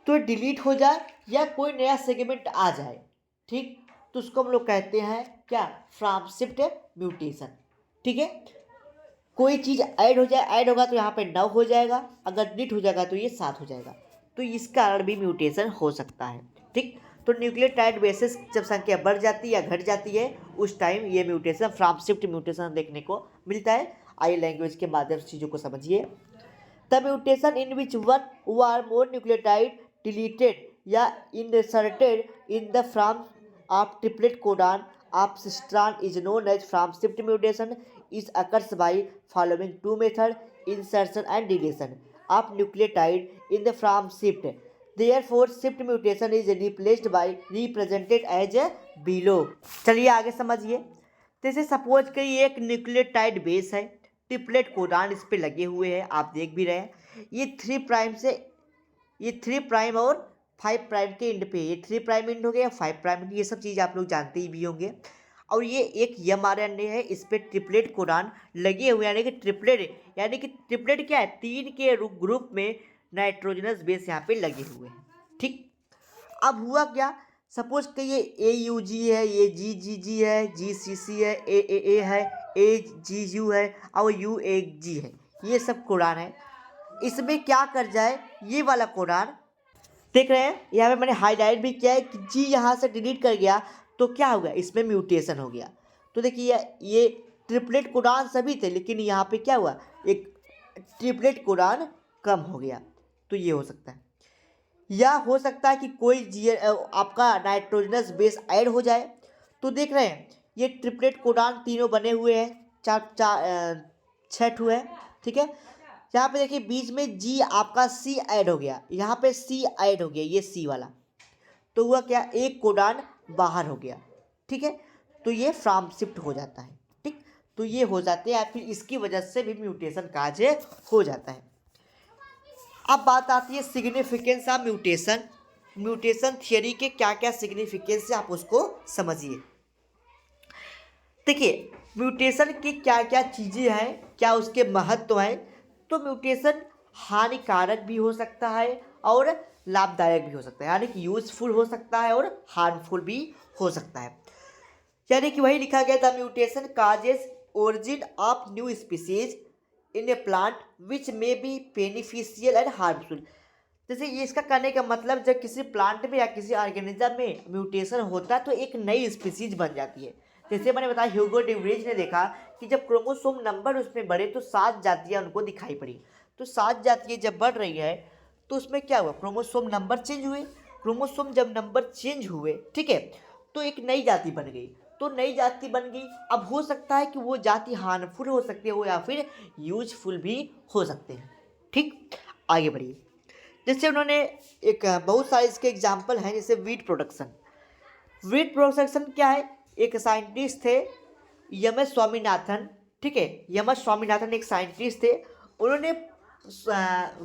तो डिलीट हो जाए या कोई नया सेगमेंट आ जाए, ठीक, तो उसको हम लोग कहते हैं क्या, फ्रॉम शिफ्ट म्यूटेशन, ठीक है। कोई चीज़ ऐड हो जाए, ऐड होगा तो यहाँ पे 9 हो जाएगा, अगर डिलीट हो जाएगा तो ये 7 हो जाएगा। तो इस कारण भी म्यूटेशन हो सकता है, ठीक। तो न्यूक्लियोटाइड बेसिस जब संख्या बढ़ जाती है या घट जाती है, उस टाइम ये म्यूटेशन फ्रॉम शिफ्ट म्यूटेशन देखने को मिलता है। आइए लैंग्वेज के माध्यम से चीज़ों को समझिए। The mutation in which one or more nucleotide deleted या inserted in the form of triplet codon of strand is known as form shift mutation. Is occurs by following two methods: insertion and deletion of nucleotide in the form shift. Therefore, shift mutation is replaced by represented as below. चलिए आगे समझिए। जैसे suppose करिए एक nucleotide base है, triplet codon इस पे लगे हुए हैं, आप देख भी रहे हैं। ये 3 प्राइम से, ये 3 प्राइम और 5 प्राइम के एंड पे, ये 3 प्राइम एंड हो गया, 5 प्राइम एंड, ये सब चीज़ आप लोग जानते ही भी होंगे। और ये एक mRNA है, इस पे ट्रिपलेट कोडान लगे हुए, यानी कि ट्रिपलेट, यानी कि ट्रिपलेट क्या है, 3 के ग्रुप में नाइट्रोजनस बेस यहाँ पे लगे हुए हैं, ठीक। अब हुआ क्या, सपोज कि ये AUG है, ये GGG है, GCC है, AAA है, AGU है और UAG है, ये सब कोडान है। इसमें क्या कर जाए, ये वाला कोडान देख रहे हैं, यहाँ पे मैंने हाईलाइट भी किया है कि G यहाँ से डिलीट कर गया तो क्या हो गया, इसमें म्यूटेशन हो गया। तो देखिए ये ट्रिपलेट कोडान सभी थे, लेकिन यहाँ पे क्या हुआ, एक ट्रिपलेट कोडान कम हो गया। तो ये हो सकता है, या हो सकता है कि कोई आपका नाइट्रोजनस बेस ऐड हो जाए। तो देख रहे हैं ये ट्रिपलेट कोडान तीनों बने हुए हैं, 6 ठू है, ठीक है। यहाँ पे देखिए बीच में G आपका C ऐड हो गया, यहाँ पे C ऐड हो गया, ये C वाला, तो हुआ क्या, एक कोडान बाहर हो गया, ठीक है। तो ये फ्रॉम शिफ्ट हो जाता है, ठीक। तो ये हो जाते हैं, फिर इसकी वजह से भी म्यूटेशन काज हो जाता है। अब बात आती है significance of mutation. Mutation theory के क्या क्या सिग्निफिकेंस है, आप उसको समझिए। देखिए म्यूटेशन की क्या क्या चीज़ें हैं, क्या उसके महत्व हैं। तो म्यूटेशन हानिकारक भी हो सकता है और लाभदायक भी हो सकता है, यानी कि यूजफुल हो सकता है और हार्मफुल भी हो सकता है। यानी कि वही लिखा गया था, mutation causes origin of new species in A plant which may be beneficial and harmful. जैसे ये इसका कहने का मतलब, जब किसी प्लांट में या किसी ऑर्गेनिज्म में म्यूटेशन होता है तो एक नई स्पीसीज बन जाती है। जैसे मैंने बताया, ह्यूगो डिवरेज ने देखा कि जब क्रोमोसोम नंबर उसमें बढ़े तो 7 जातियाँ उनको दिखाई पड़ी। तो 7 जातियाँ जब बढ़ रही है तो उसमें क्या हुआ, क्रोमोसोम नंबर चेंज हुए। क्रोमोसोम जब नंबर चेंज हुए, ठीक है, तो एक नई जाति बन गई। तो नई जाति बन गई, अब हो सकता है कि वो जाति हार्मफुल हो सकती है हो या फिर यूजफुल भी हो सकते हैं, ठीक, आगे बढ़िए। जैसे उन्होंने एक बहुत सारे इसके एग्जाम्पल हैं, जैसे वीट प्रोडक्शन। वीट प्रोडक्शन क्या है, एक साइंटिस्ट थे एम एस स्वामीनाथन, ठीक है, एम एस स्वामीनाथन एक साइंटिस्ट थे। उन्होंने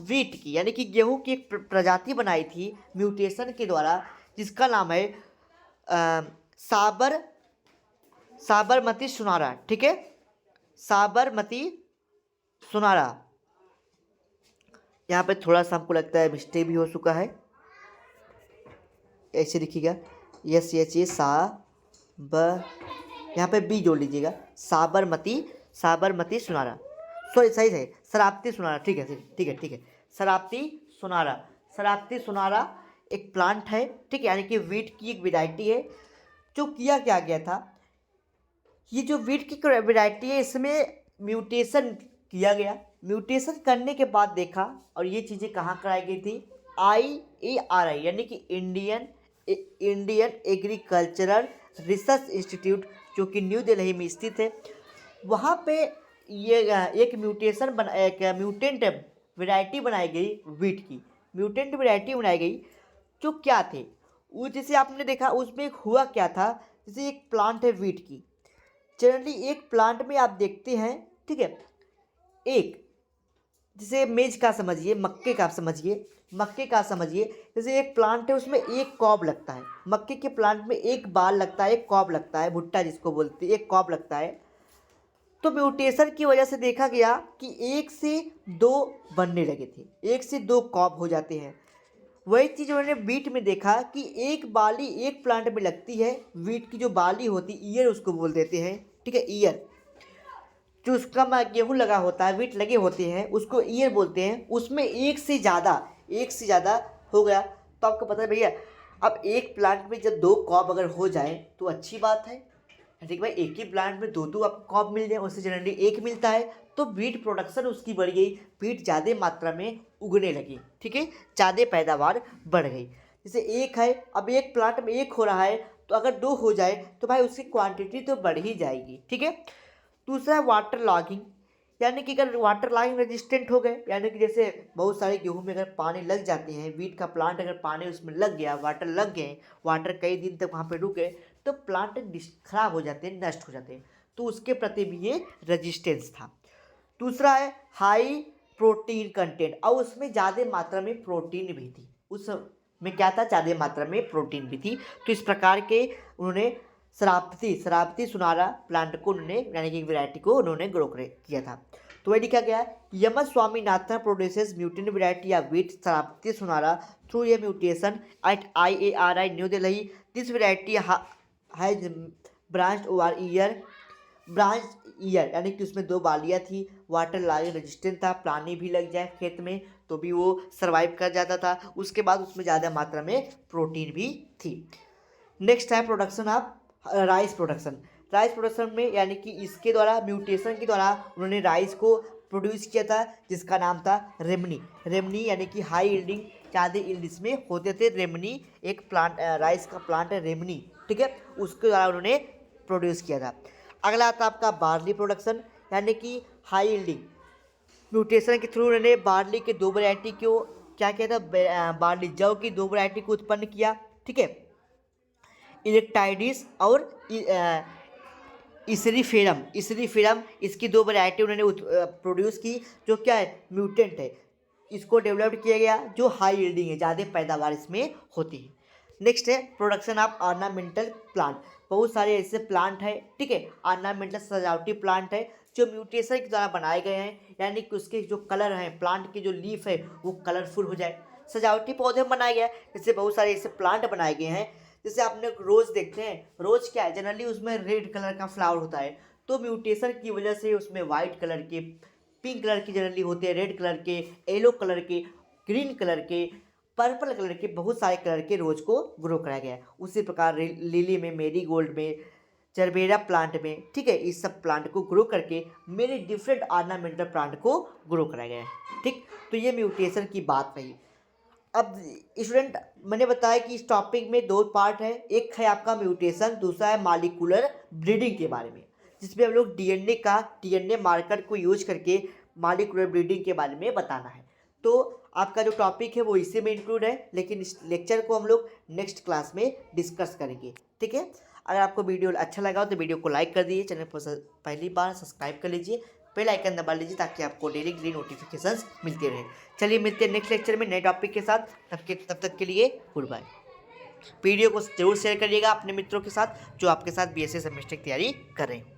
वीट की यानी कि गेहूं की एक प्रजाति बनाई थी म्यूटेशन के द्वारा, जिसका नाम है साबरमती सुनारा, ठीक है, साबरमती सुनारा। यहाँ पे थोड़ा सा हमको लगता है मिस्टेक भी हो चुका है, ऐसे लिखिएगा यस एच ए यहाँ पे बी जोड़ लीजिएगा, साबरमती सुनारा, सॉरी सही है शराबती सुनारा, ठीक है ठीक है ठीक है, शराबती सुनारा एक प्लांट है, ठीक है, यानी कि वीट की एक वैरायटी है। जो किया क्या गया था, ये जो वीट की वैरायटी है इसमें म्यूटेशन किया गया। म्यूटेशन करने के बाद देखा, और ये चीज़ें कहाँ कराई गई थी, IARI यानी कि इंडियन एग्रीकल्चरल रिसर्च इंस्टीट्यूट, जो कि न्यू दिल्ली में स्थित है। वहाँ पे ये एक म्यूटेंट वैरायटी बनाई गई वीट की, म्यूटेंट वैरायटी बनाई गई। जो क्या थे वो, जैसे आपने देखा उसमें हुआ क्या था, जैसे एक प्लांट है वीट की, जनरली एक प्लांट में आप देखते हैं, ठीक है, एक जैसे मेज का समझिए, मक्के का समझिए, जैसे एक प्लांट है उसमें एक कॉब लगता है, मक्के के प्लांट में एक बाल लगता है, एक कॉब लगता है, भुट्टा जिसको बोलते हैं, एक कॉब लगता है। तो म्यूटेशन की वजह से देखा गया कि 1 से 2 बनने लगे थे, 1 से 2 कॉब हो जाते हैं। वही चीज़ उन्होंने वीट में देखा कि एक बाली एक प्लांट में लगती है, वीट की जो बाली होती, ईयर उसको बोल देते हैं, ठीक है, ईयर जो उसका गेहूँ लगा होता है, वीट लगे होते हैं, उसको ईयर बोलते हैं। उसमें एक से ज़्यादा हो गया तो आपको पता है भैया, अब एक प्लांट में जब 2 कॉब अगर हो जाए तो अच्छी बात है, ठीक भाई, एक ही प्लांट में 2 आपको कॉब मिल जाए, उससे जनरली 1 मिलता है, तो वीट प्रोडक्शन उसकी बढ़ गई, वीट ज़्यादा मात्रा में उगने लगी, ठीक है, ज़्यादा पैदावार बढ़ गई। जैसे एक है, अब एक प्लांट में 1 हो रहा है, तो अगर 2 हो जाए तो भाई उसकी क्वांटिटी तो बढ़ ही जाएगी, ठीक है। दूसरा है वाटर लॉगिंग, यानी कि अगर वाटर लॉगिंग रेजिस्टेंट हो गए, यानी कि जैसे बहुत सारे गेहूं में अगर पानी लग जाते हैं, वीट का प्लांट अगर पानी उसमें लग गया, वाटर लग गए, वाटर कई दिन तक वहाँ पे रुक गए, तो प्लांट खराब हो जाते हैं, नष्ट हो जाते हैं, तो उसके प्रति भी ये रजिस्टेंस था। दूसरा है हाई प्रोटीन कंटेंट, और उसमें ज़्यादा मात्रा में प्रोटीन भी थी, उसमें क्या था, ज़्यादा मात्रा में प्रोटीन भी थी। तो इस प्रकार के उन्होंने शराबती सुनारा प्लांट को उन्होंने, यानी कि वैरायटी को उन्होंने ग्रो किया था। तो वही लिखा गया है, M S Swaminathan produces mutant variety या wheat Sharbati Sonora through a mutation at IARI New Delhi. This variety has branch over year, यानी कि उसमें 2 बालियाँ थी, वाटर लॉगिंग रेजिस्टेंट था, पानी भी लग जाए खेत में तो भी वो सर्वाइव कर जाता था, उसके बाद उसमें ज़्यादा मात्रा में प्रोटीन भी थी। नेक्स्ट है प्रोडक्शन ऑफ राइस प्रोडक्शन में, यानी कि इसके द्वारा म्यूटेशन के द्वारा उन्होंने राइस को प्रोड्यूस किया था, जिसका नाम था रेमनी, यानी कि हाई यील्डिंग, ज़्यादा यील्ड इसमें होते थे। रेमनी एक प्लांट, राइस का प्लांट है रेमनी, ठीक है, उसके द्वारा उन्होंने प्रोड्यूस किया था। अगला आता आपका बार्ली प्रोडक्शन, यानी कि हाई यील्डिंग, म्यूटेशन के थ्रू उन्होंने बार्ली के 2 वैरायटी को क्या किया था, बार्ली जौ की 2 वैरायटी को उत्पन्न किया, ठीक है, इलेक्टाइडिस और इसरीफेरम, इसकी 2 वैरायटी उन्होंने प्रोड्यूस की, जो क्या है, म्यूटेंट है, इसको डेवलप किया गया, जो हाई यील्डिंग है, ज़्यादा पैदावार इसमें होती है। नेक्स्ट है प्रोडक्शन ऑफ ऑर्नामेंटल प्लांट, बहुत सारे ऐसे प्लांट है, ठीक है, ऑर्नामेंटल सजावटी प्लांट है जो म्यूटेशन के द्वारा बनाए गए हैं, यानी कि उसके जो कलर हैं, प्लांट के जो लीफ है वो कलरफुल हो जाए, सजावटी पौधे में बनाया गया है। जैसे बहुत सारे ऐसे प्लांट बनाए गए हैं, जैसे आपने रोज़ देखते हैं, रोज़ क्या है, जनरली उसमें रेड कलर का फ्लावर होता है, तो म्यूटेशन की वजह से उसमें वाइट कलर के, पिंक कलर की जनरली होते हैं, रेड कलर के, येलो कलर के, ग्रीन कलर के, पर्पल कलर के, बहुत सारे कलर के रोज़ को ग्रो कराया गया है। उसी प्रकार लिली में, मेरीगोल्ड में, चरबेरा प्लांट में, ठीक है, इस सब प्लांट को ग्रो करके मेरे डिफरेंट ऑर्नामेंटल प्लांट को ग्रो कराया गया है, ठीक। तो ये म्यूटेशन की बात रही। अब स्टूडेंट, मैंने बताया कि इस टॉपिक में 2 पार्ट है, एक है आपका म्यूटेशन, दूसरा है मॉलिक्यूलर ब्रीडिंग के बारे में, जिसमें हम लोग डीएनए मार्कर को यूज करके मॉलिक्यूलर ब्रीडिंग के बारे में बताना है। तो आपका जो टॉपिक है वो इसी में इंक्लूड है, लेकिन इस लेक्चर को हम लोग नेक्स्ट क्लास में डिस्कस करेंगे। ठीक है, अगर आपको वीडियो अच्छा लगा हो तो वीडियो को लाइक कर दीजिए, चैनल पर पहली बार सब्सक्राइब कर लीजिए, बेल आइकन दबा लीजिए ताकि आपको डेली नोटिफिकेशंस मिलते रहे। चलिए मिलते हैं नेक्स्ट लेक्चर में नए टॉपिक के साथ। तब तक के लिए गुड बाय। वीडियो को जरूर शेयर करिएगा अपने मित्रों के साथ जो आपके साथ BSc सेमेस्टर की तैयारी कर रहे हैं।